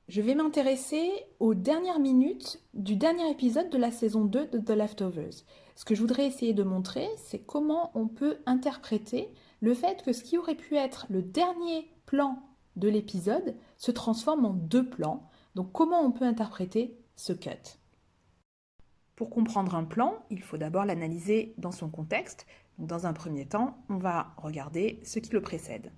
Je vais m'intéresser aux dernières minutes du dernier épisode de la saison 2 de The Leftovers. Ce que je voudrais essayer de montrer, c'est comment on peut interpréter le fait que ce qui aurait pu être le dernier plan de l'épisode se transforme en deux plans. Donc comment on peut interpréter ce cut. Pour comprendre un plan, il faut d'abord l'analyser dans son contexte. Donc, dans un premier temps, on va regarder ce qui le précède.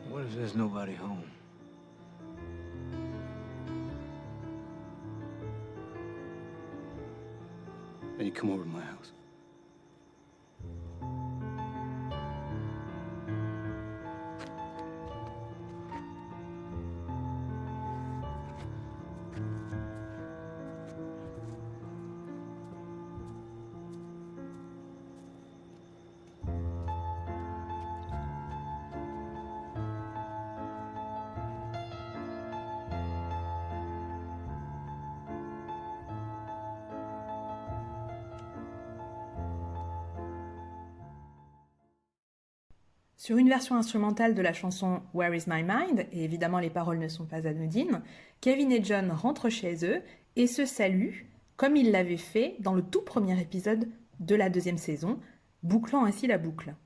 What if there's nobody home? Then you come over to my house. Sur une version instrumentale de la chanson Where is my mind, et évidemment les paroles ne sont pas anodines, Kevin et John rentrent chez eux et se saluent comme ils l'avaient fait dans le tout premier épisode de la deuxième saison, bouclant ainsi la boucle.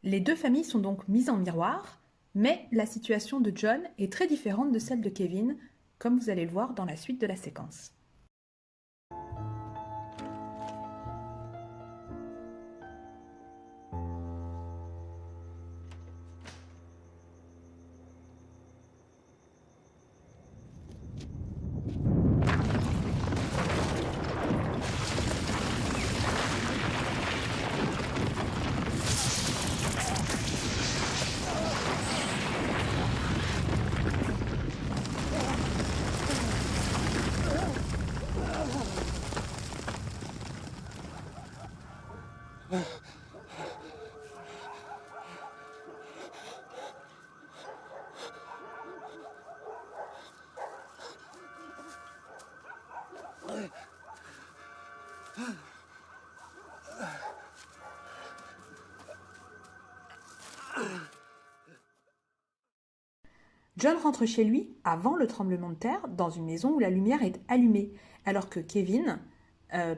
Les deux familles sont donc mises en miroir, mais la situation de John est très différente de celle de Kevin, comme vous allez le voir dans la suite de la séquence. John rentre chez lui avant le tremblement de terre dans une maison où la lumière est allumée, alors que Kevin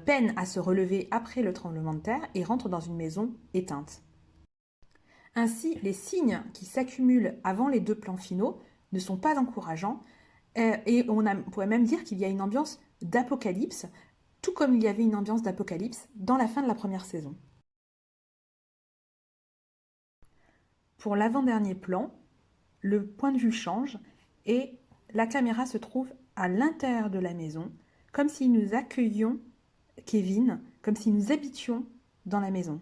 peine à se relever après le tremblement de terre et rentre dans une maison éteinte. Ainsi, les signes qui s'accumulent avant les deux plans finaux ne sont pas encourageants et on pourrait même dire qu'il y a une ambiance d'apocalypse, tout comme il y avait une ambiance d'apocalypse dans la fin de la première saison. Pour l'avant-dernier plan, le point de vue change et la caméra se trouve à l'intérieur de la maison, comme si nous accueillions Kevin, comme si nous habitions dans la maison.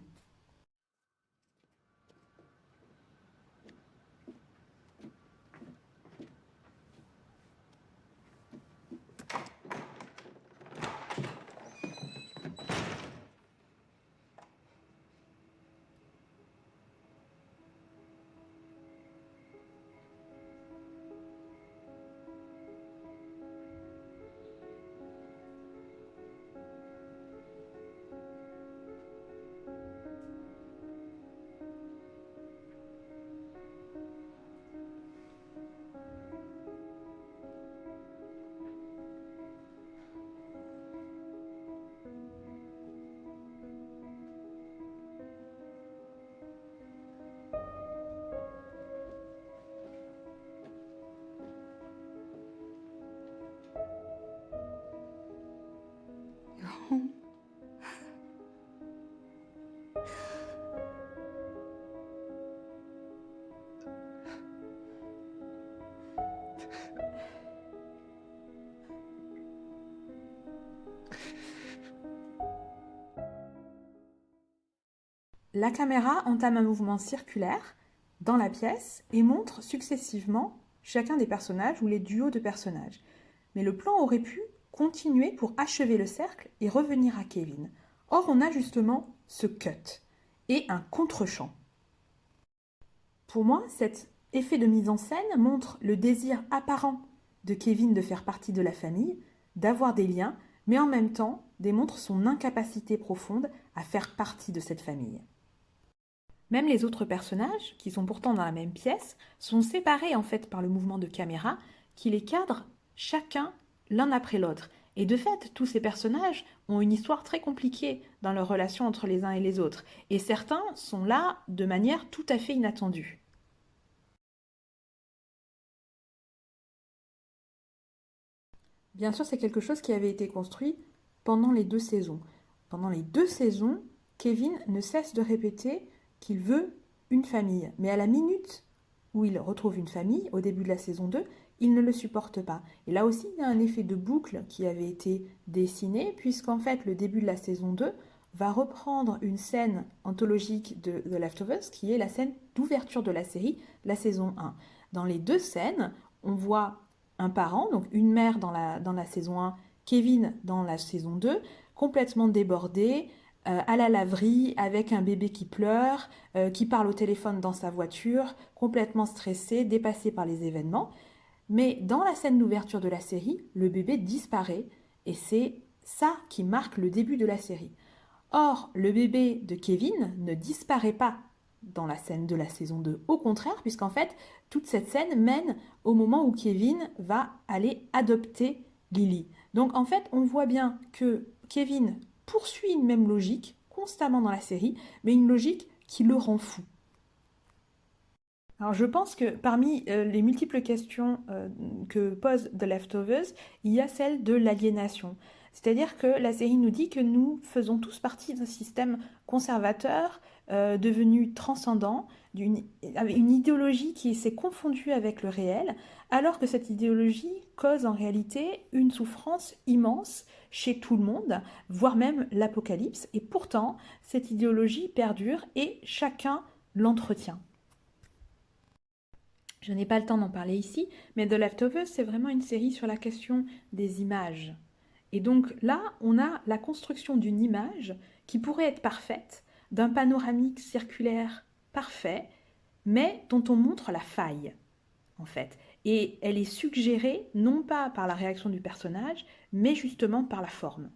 La caméra entame un mouvement circulaire dans la pièce et montre successivement chacun des personnages ou les duos de personnages. Mais le plan aurait pu continuer pour achever le cercle et revenir à Kevin. Or, on a justement ce cut et un contre-champ. Pour moi, cet effet de mise en scène montre le désir apparent de Kevin de faire partie de la famille, d'avoir des liens, mais en même temps démontre son incapacité profonde à faire partie de cette famille. Même les autres personnages, qui sont pourtant dans la même pièce, sont séparés en fait par le mouvement de caméra qui les cadre chacun l'un après l'autre. Et de fait, tous ces personnages ont une histoire très compliquée dans leur relation entre les uns et les autres. Et certains sont là de manière tout à fait inattendue. Bien sûr, c'est quelque chose qui avait été construit pendant les 2 saisons. Pendant les 2 saisons, Kevin ne cesse de répéter qu'il veut une famille. Mais à la minute où il retrouve une famille, au début de la saison 2, il ne le supporte pas. Et là aussi, il y a un effet de boucle qui avait été dessiné, puisqu'en fait, le début de la saison 2 va reprendre une scène anthologique de The Leftovers, qui est la scène d'ouverture de la série, la saison 1. Dans les 2 scènes, on voit un parent, donc une mère dans la saison 1, Kevin dans la saison 2, complètement débordé, à la laverie, avec un bébé qui pleure, qui parle au téléphone dans sa voiture, complètement stressé, dépassé par les événements. Mais dans la scène d'ouverture de la série, le bébé disparaît et c'est ça qui marque le début de la série. Or, le bébé de Kevin ne disparaît pas dans la scène de la saison 2. Au contraire, puisqu'en fait, toute cette scène mène au moment où Kevin va aller adopter Lily. Donc en fait, on voit bien que Kevin poursuit une même logique constamment dans la série, mais une logique qui le rend fou. Alors je pense que parmi les multiples questions que pose The Leftovers, il y a celle de l'aliénation. C'est-à-dire que la série nous dit que nous faisons tous partie d'un système conservateur devenu transcendant, avec une idéologie qui s'est confondue avec le réel, alors que cette idéologie cause en réalité une souffrance immense chez tout le monde, voire même l'apocalypse. Et pourtant, cette idéologie perdure et chacun l'entretient. Je n'ai pas le temps d'en parler ici, mais The Leftovers, c'est vraiment une série sur la question des images. Et donc là, on a la construction d'une image qui pourrait être parfaite, d'un panoramique circulaire parfait, mais dont on montre la faille, en fait. Et elle est suggérée non pas par la réaction du personnage, mais justement par la forme.